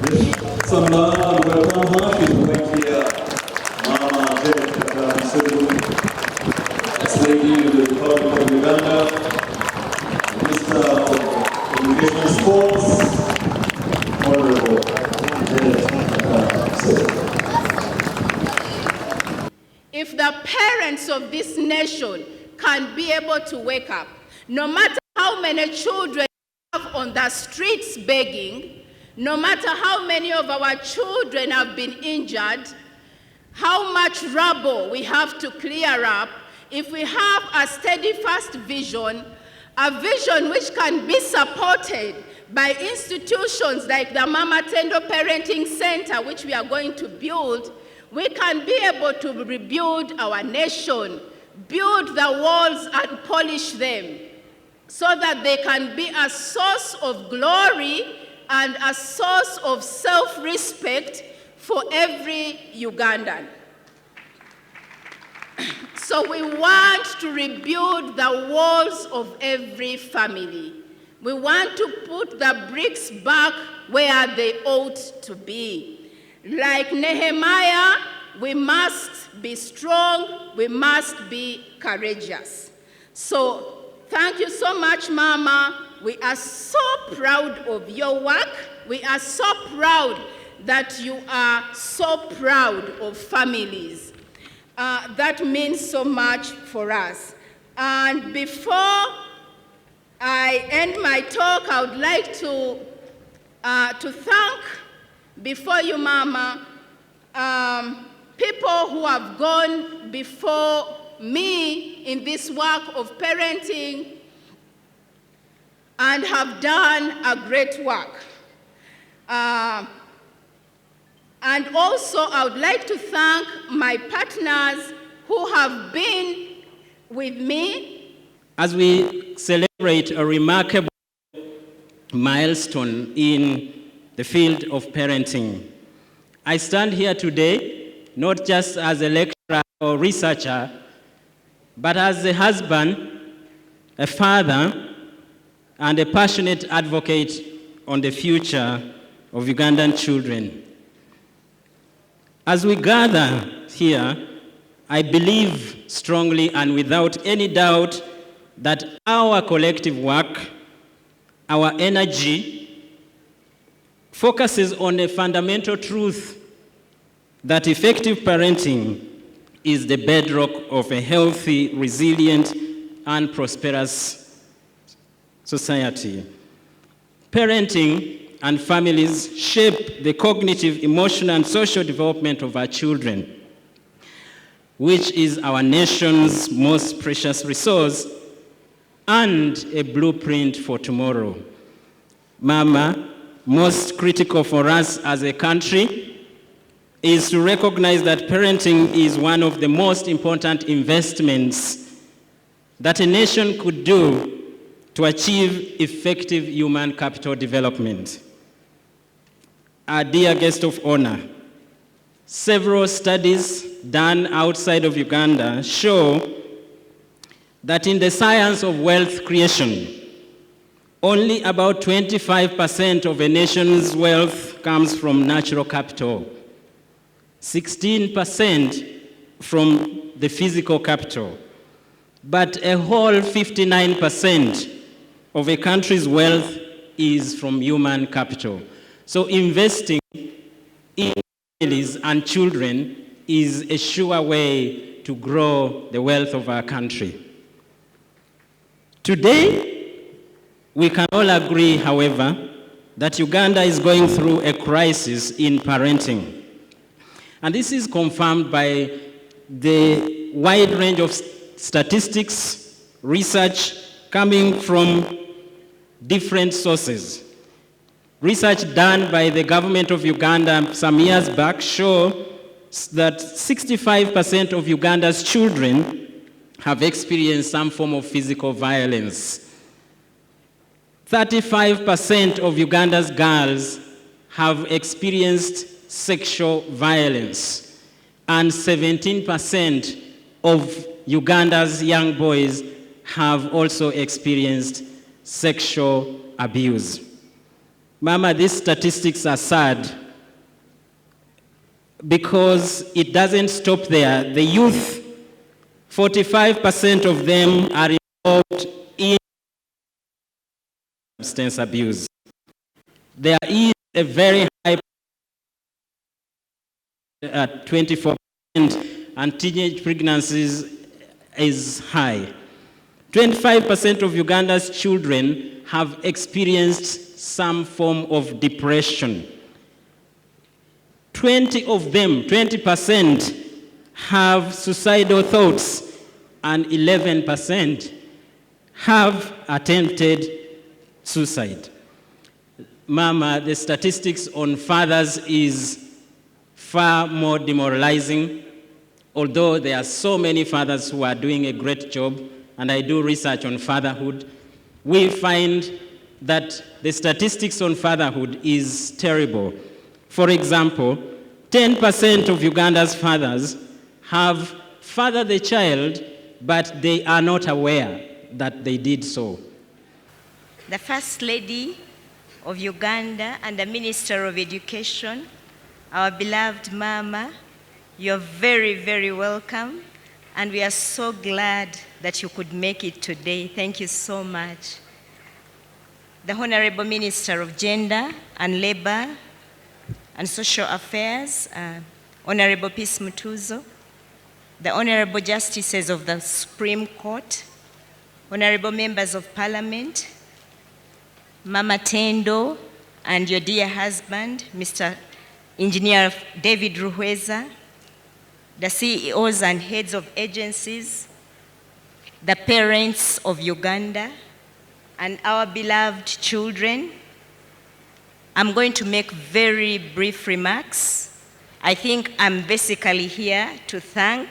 Some love and welcome home is right here. Mama Ex-Lady of the Republic of Uganda, Minister of Education and Sports, Honorable If the parents of this nation can be able to wake up, no matter how many children we have on the streets begging, no matter how many of our children have been injured, how much rubble we have to clear up, if we have a steadfast vision, a vision which can be supported by institutions like the Mama Tendo Parenting Center, which we are going to build, we can be able to rebuild our nation, build the walls and polish them so that they can be a source of glory and a source of self-respect for every Ugandan. So we want to rebuild the walls of every family. We want to put the bricks back where they ought to be. Like Nehemiah, we must be strong, we must be courageous. So thank you so much, Mama. We are so proud of your work. We are so proud that you are so proud of families. That means so much for us. And before I end my talk, I would like to thank, before you, Mama, people who have gone before me in this work of parenting and have done a great work. And also, I would like to thank my partners who have been with me. As we celebrate a remarkable milestone in the field of parenting, I stand here today not just as a lecturer or researcher, but as a husband, a father, and a passionate advocate on the future of Ugandan children. As we gather here, I believe strongly and without any doubt that our collective work, our energy, focuses on a fundamental truth that effective parenting is the bedrock of a healthy, resilient, and prosperous society. Parenting and families shape the cognitive, emotional, and social development of our children, which is our nation's most precious resource and a blueprint for tomorrow. Mama, most critical for us as a country is to recognize that parenting is one of the most important investments that a nation could do to achieve effective human capital development. Our dear guest of honor, several studies done outside of Uganda show that in the science of wealth creation, only about 25% of a nation's wealth comes from natural capital, 16% from the physical capital, but a whole 59% of a country's wealth is from human capital. So investing in families and children is a sure way to grow the wealth of our country. Today, we can all agree, however, that Uganda is going through a crisis in parenting. And this is confirmed by the wide range of statistics, research coming from different sources. Research done by the government of Uganda some years back show that 65% of Uganda's children have experienced some form of physical violence. 35% of Uganda's girls have experienced sexual violence, and 17% of Uganda's young boys have also experienced sexual abuse. Mama, these statistics are sad because it doesn't stop there. The youth, 45% of them are involved in substance abuse. There is a very high 24%, and teenage pregnancies is high. 25% of Uganda's children have experienced some form of depression. 20% have suicidal thoughts, and 11% have attempted suicide. Mama, the statistics on fathers is far more demoralizing, although there are so many fathers who are doing a great job, and I do research on fatherhood. We find that the statistics on fatherhood is terrible. For example, 10% of Uganda's fathers have fathered the child, but they are not aware that they did so. The First Lady of Uganda and the Minister of Education, our beloved Mama, you're very, very welcome, and we are so glad that you could make it today. Thank you so much. The Honorable Minister of Gender and Labor and Social Affairs, Honorable Peace Mutuzo, the Honorable Justices of the Supreme Court, Honorable Members of Parliament, Mama Tendo, and your dear husband, Mr. Engineer David Ruhweza, the CEOs and heads of agencies, the parents of Uganda, and our beloved children. I'm going to make very brief remarks. I think I'm basically here to thank,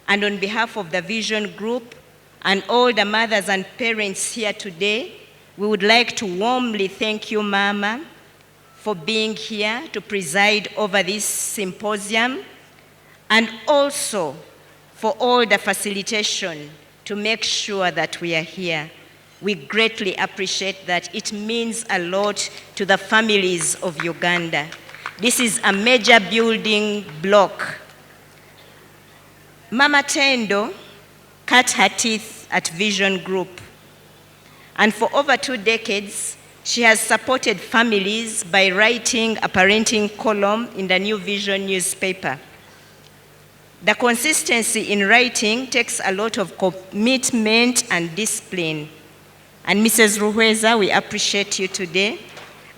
and on behalf of the Vision Group and all the mothers and parents here today, we would like to warmly thank you, Mama, for being here to preside over this symposium, and also for all the facilitation to make sure that we are here. We greatly appreciate that. It means a lot to the families of Uganda. This is a major building block. Mama Tendo cut her teeth at Vision Group, and for over 2 decades, she has supported families by writing a parenting column in the New Vision newspaper. The consistency in writing takes a lot of commitment and discipline. And Mrs. Ruhweza, we appreciate you today.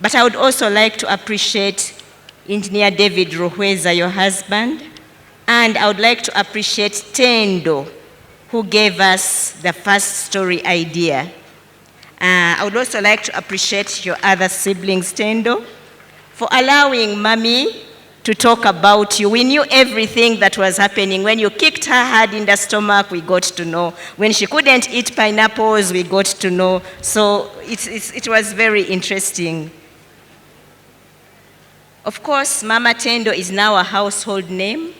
But I would also like to appreciate Engineer David Ruhweza, your husband. And I would like to appreciate Tendo, who gave us the first story idea. I would also like to appreciate your other siblings, Tendo, for allowing Mommy to talk about you. We knew everything that was happening. When you kicked her hard in the stomach, we got to know. When she couldn't eat pineapples, we got to know. So it was very interesting. Of course, Mama Tendo is now a household name.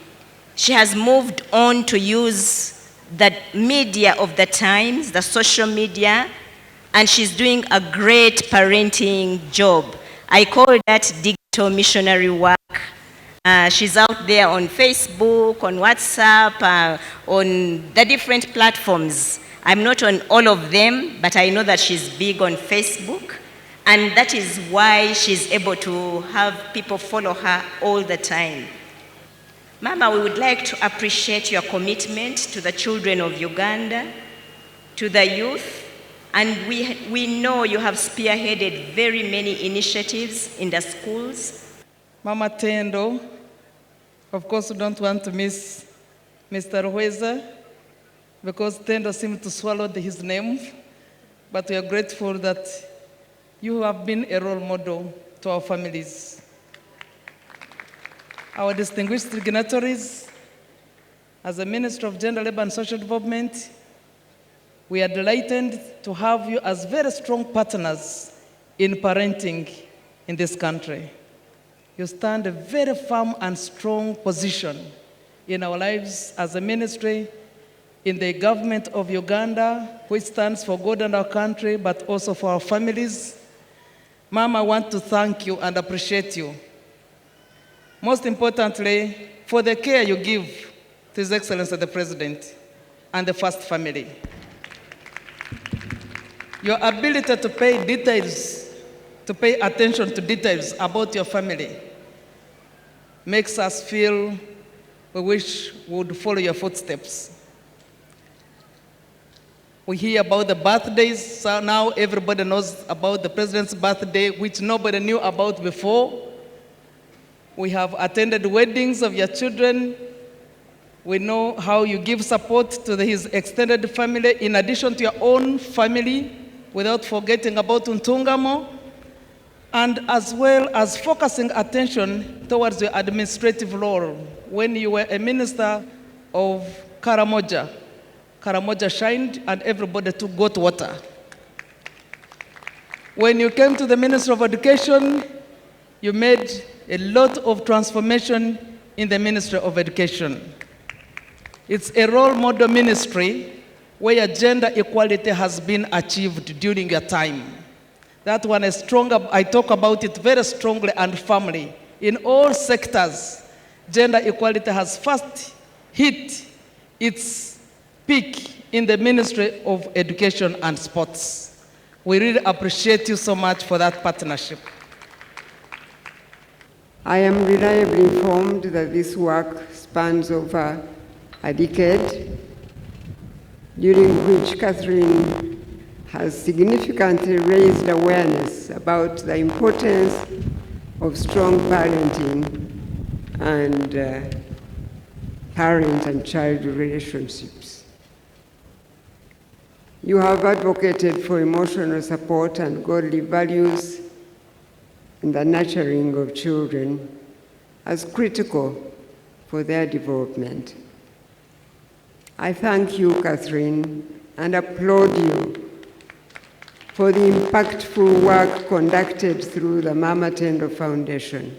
She has moved on to use the media of the times, the social media, and she's doing a great parenting job. I call that digital missionary work. She's out there on Facebook, on WhatsApp, on the different platforms. I'm not on all of them, but I know that she's big on Facebook, and that is why she's able to have people follow her all the time. Mama, we would like to appreciate your commitment to the children of Uganda, to the youth, and we know you have spearheaded very many initiatives in the schools. Mama Tendo, of course, we don't want to miss Mr. Ruhweza, because Tendo seemed to swallow his name, but we are grateful that you have been a role model to our families. Our distinguished dignitaries, as a Minister of Gender, Labor and Social Development, we are delighted to have you as very strong partners in parenting in this country. You stand a very firm and strong position in our lives as a ministry, in the government of Uganda, which stands for God and our country, but also for our families. Mama, I want to thank you and appreciate you. Most importantly, for the care you give to His Excellency the President and the First Family. Your ability to pay attention to details about your family makes us feel we wish we would follow your footsteps. We hear about the birthdays, so now everybody knows about the President's birthday, which nobody knew about before. We have attended weddings of your children. We know how you give support to his extended family in addition to your own family, without forgetting about Untungamo, and as well as focusing attention towards your administrative role. When you were a minister of Karamoja, Karamoja shined and everybody took got water. When you came to the Ministry of Education, you made a lot of transformation in the Ministry of Education. It's a role model ministry where gender equality has been achieved during your time. That one is stronger. I talk about it very strongly and firmly. In all sectors, gender equality has first hit its peak in the Ministry of Education and Sports. We really appreciate you so much for that partnership. I am reliably informed that this work spans over a decade, during which Catherine has significantly raised awareness about the importance of strong parenting and parent and child relationships. You have advocated for emotional support and godly values in the nurturing of children as critical for their development. I thank you, Catherine, and applaud you for the impactful work conducted through the Mama Tendo Foundation.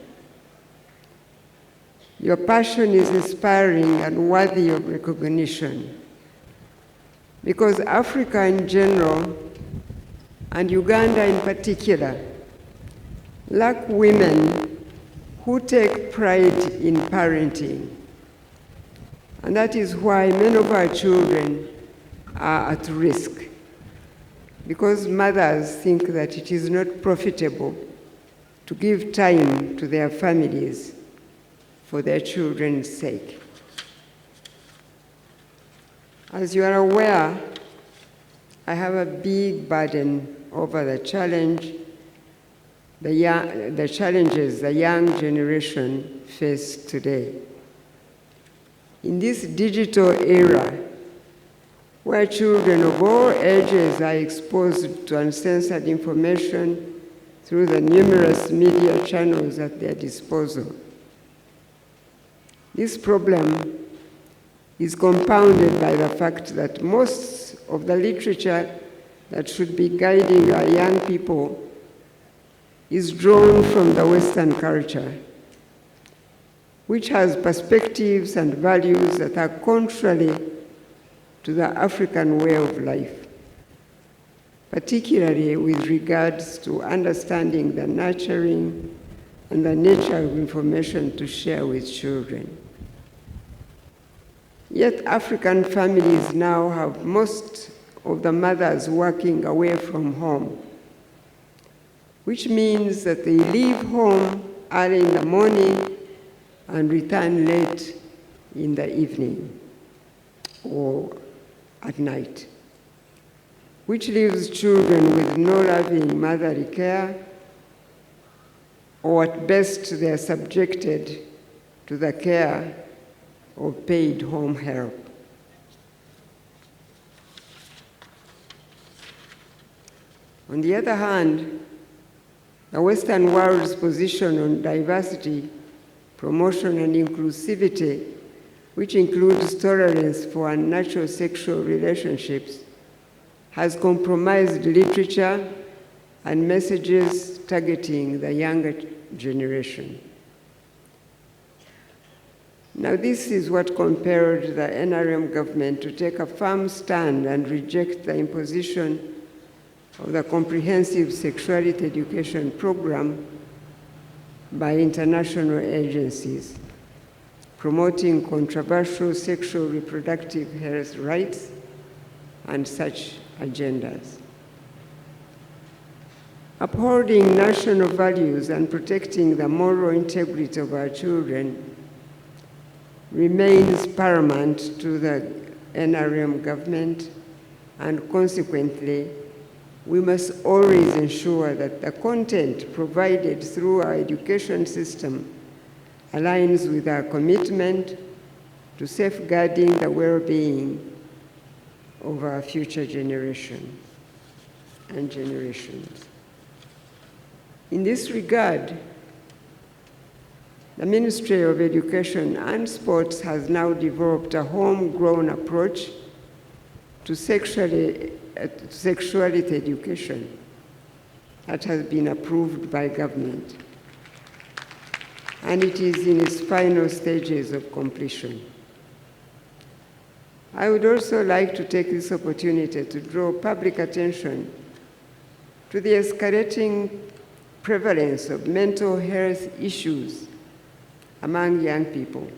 Your passion is inspiring and worthy of recognition, because Africa in general, and Uganda in particular, lack women who take pride in parenting. And that is why many of our children are at risk, because mothers think that it is not profitable to give time to their families for their children's sake. As you are aware, I have a big burden over the challenges the young generation face today. In this digital era, where children of all ages are exposed to uncensored information through the numerous media channels at their disposal, this problem is compounded by the fact that most of the literature that should be guiding our young people is drawn from the Western culture, which has perspectives and values that are contrary to the African way of life, particularly with regards to understanding the nurturing and the nature of information to share with children. Yet African families now have most of the mothers working away from home, which means that they leave home early in the morning and return late in the evening or at night, which leaves children with no loving motherly care, or at best they are subjected to the care of paid home help. On the other hand, the Western world's position on diversity, promotion, and inclusivity, which includes tolerance for unnatural sexual relationships, has compromised literature and messages targeting the younger generation. Now, this is what compelled the NRM government to take a firm stand and reject the imposition of the Comprehensive Sexuality Education Program by international agencies, promoting controversial sexual reproductive health rights and such agendas. Upholding national values and protecting the moral integrity of our children remains paramount to the NRM government, and consequently, we must always ensure that the content provided through our education system aligns with our commitment to safeguarding the well-being of our future generation and generations. In this regard, the Ministry of Education and Sports has now developed a homegrown approach to sexuality education that has been approved by government, and it is in its final stages of completion. I would also like to take this opportunity to draw public attention to the escalating prevalence of mental health issues among young people,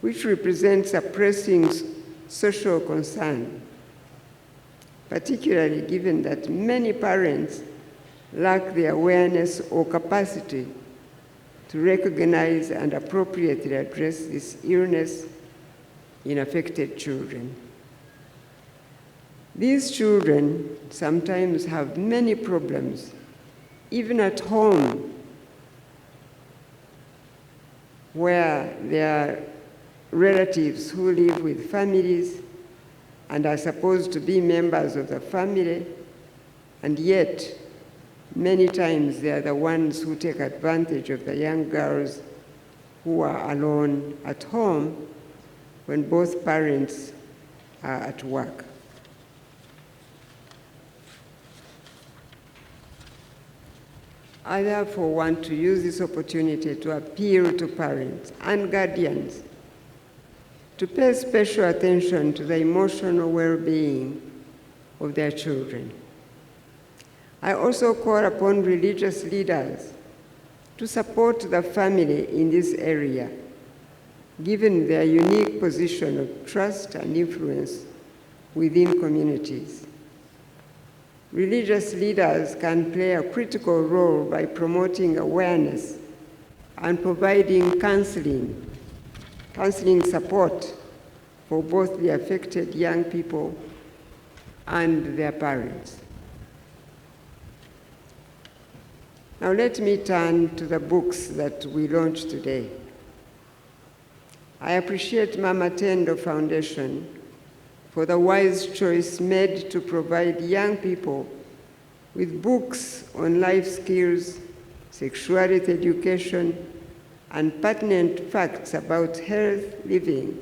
which represents a pressing social concern, particularly given that many parents lack the awareness or capacity to recognize and appropriately address this illness in affected children. These children sometimes have many problems, even at home, where there are relatives who live with families and are supposed to be members of the family, and yet many times they are the ones who take advantage of the young girls who are alone at home when both parents are at work. I therefore want to use this opportunity to appeal to parents and guardians to pay special attention to the emotional well-being of their children. I also call upon religious leaders to support the family in this area, given their unique position of trust and influence within communities. Religious leaders can play a critical role by promoting awareness and providing counseling support for both the affected young people and their parents. Now let me turn to the books that we launched today. I appreciate Mama Tendo Foundation for the wise choice made to provide young people with books on life skills, sexuality education, and pertinent facts about health, living,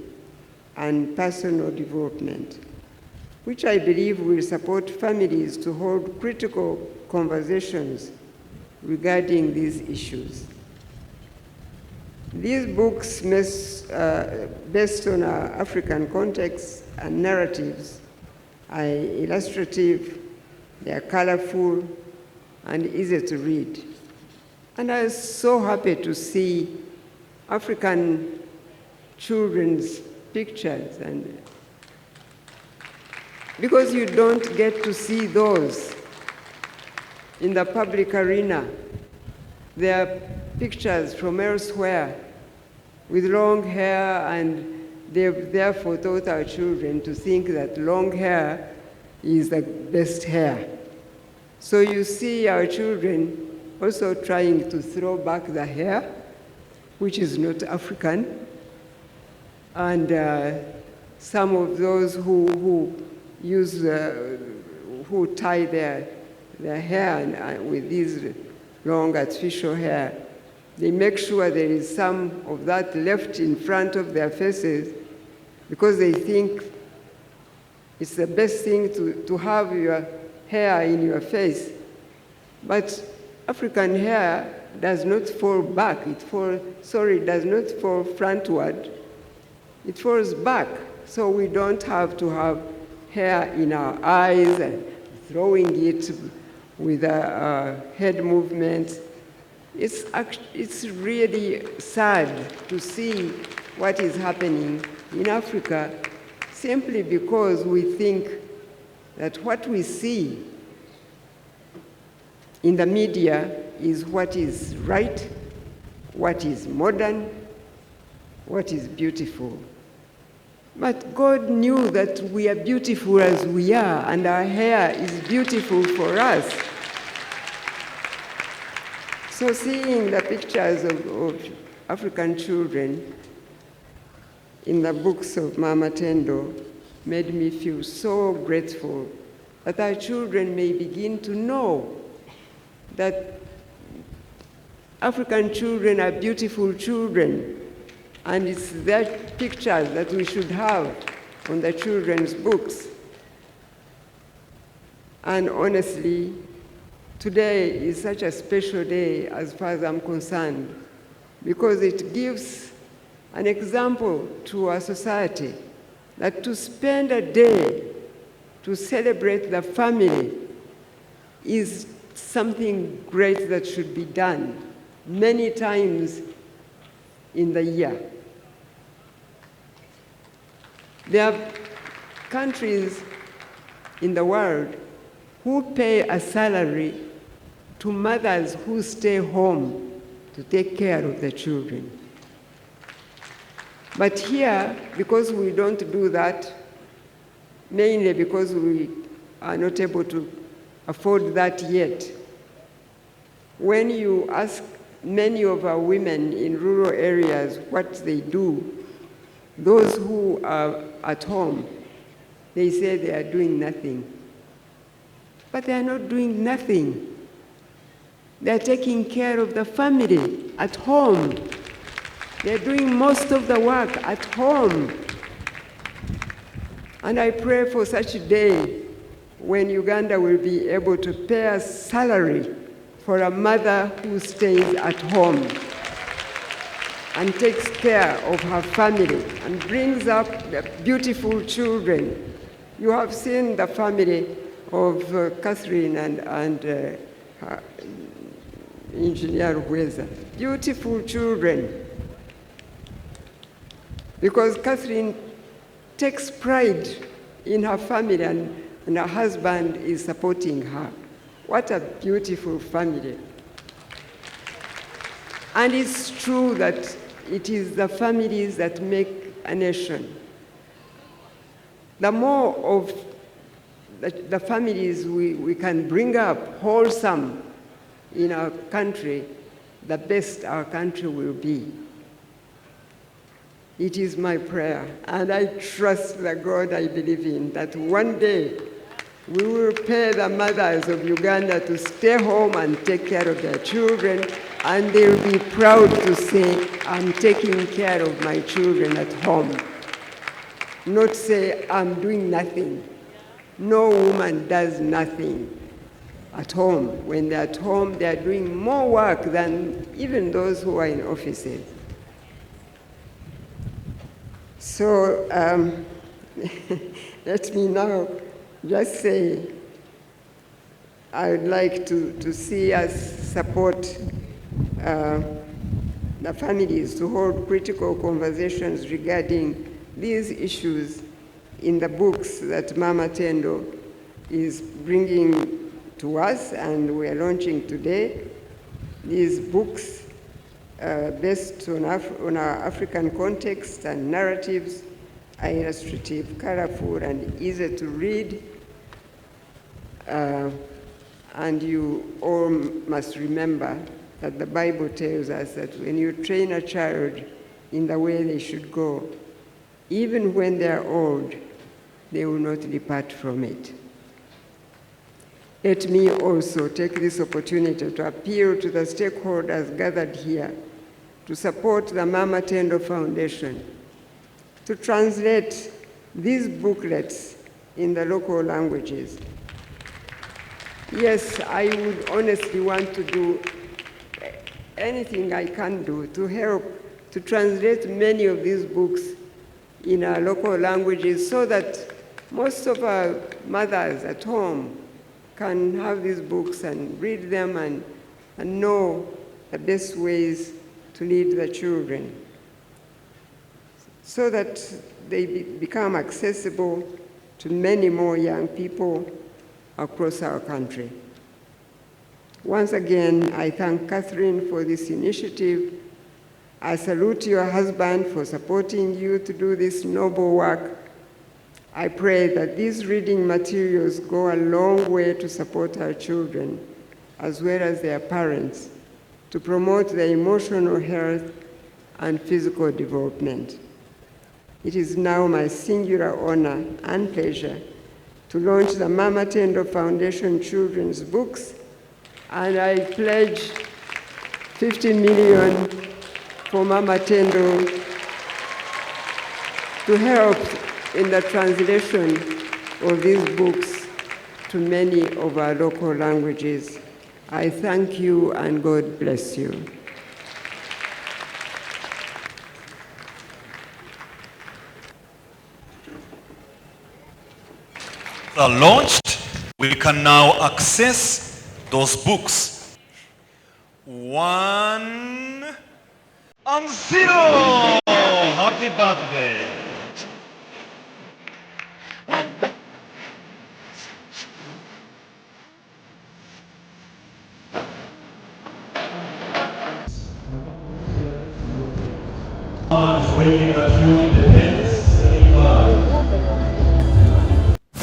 and personal development, which I believe will support families to hold critical conversations regarding these issues. These books, based on our African context and narratives, are illustrative, they are colorful, and easy to read. And I was so happy to see African children's pictures, and because you don't get to see those in the public arena. There are pictures from elsewhere with long hair, and they've therefore taught our children to think that long hair is the best hair. So you see our children also trying to throw back the hair, which is not African. And some of those who tie their hair with these long artificial hair, they make sure there is some of that left in front of their faces because they think it's the best thing to have your hair in your face. But African hair does not fall back. It does not fall frontward. It falls back. So we don't have to have hair in our eyes and throwing it with a head movement. It's really sad to see what is happening in Africa simply because we think that what we see in the media is what is right, what is modern, what is beautiful. But God knew that we are beautiful as we are, and our hair is beautiful for us. So seeing the pictures of African children in the books of Mama Tendo made me feel so grateful that our children may begin to know that African children are beautiful children, and it's that picture that we should have on the children's books. And honestly, today is such a special day as far as I'm concerned, because it gives an example to our society that to spend a day to celebrate the family is something great that should be done many times in the year. There are countries in the world who pay a salary to mothers who stay home to take care of the children. But here, because we don't do that, mainly because we are not able to afford that yet, when you ask many of our women in rural areas what they do, those who are at home, they say they are doing nothing. But they are not doing nothing. They are taking care of the family at home. They are doing most of the work at home. And I pray for such a day when Uganda will be able to pay a salary for a mother who stays at home and takes care of her family and brings up beautiful children. You have seen the family of Catherine and Engineer Hueza. Beautiful children. Because Catherine takes pride in her family and her husband is supporting her. What a beautiful family. And it's true that it is the families that make a nation. The more of the families we can bring up wholesome in our country, the best our country will be. It is my prayer, and I trust the God I believe in, that one day we will pay the mothers of Uganda to stay home and take care of their children, and they will be proud to say, I'm taking care of my children at home. Not say, I'm doing nothing. No woman does nothing at home. When they're at home, they're doing more work than even those who are in offices. So let me now just say, I would like to see us support the families to hold critical conversations regarding these issues in the books that Mama Tendo is bringing to us and we are launching today. These books based on our African context and narratives are illustrative, colorful, and easy to read. And you all must remember that the Bible tells us that when you train a child in the way they should go, even when they are old, they will not depart from it. Let me also take this opportunity to appeal to the stakeholders gathered here to support the Mama Tendo Foundation to translate these booklets in the local languages. Yes, I would honestly want to do anything I can do to help to translate many of these books in our local languages so that most of our mothers at home can have these books and read them and know the best ways to lead the children so that they become accessible to many more young people across our country. Once again, I thank Catherine for this initiative. I salute your husband for supporting you to do this noble work. I pray that these reading materials go a long way to support our children, as well as their parents, to promote their emotional health and physical development. It is now my singular honor and pleasure to launch the Mama Tendo Foundation Children's Books, and I pledge 50 million for Mama Tendo to help in the translation of these books to many of our local languages. I thank you and God bless you. Are launched, we can now access those books. 1 and 0. Happy birthday.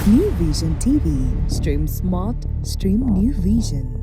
New Vision TV. Stream smart, stream New Vision.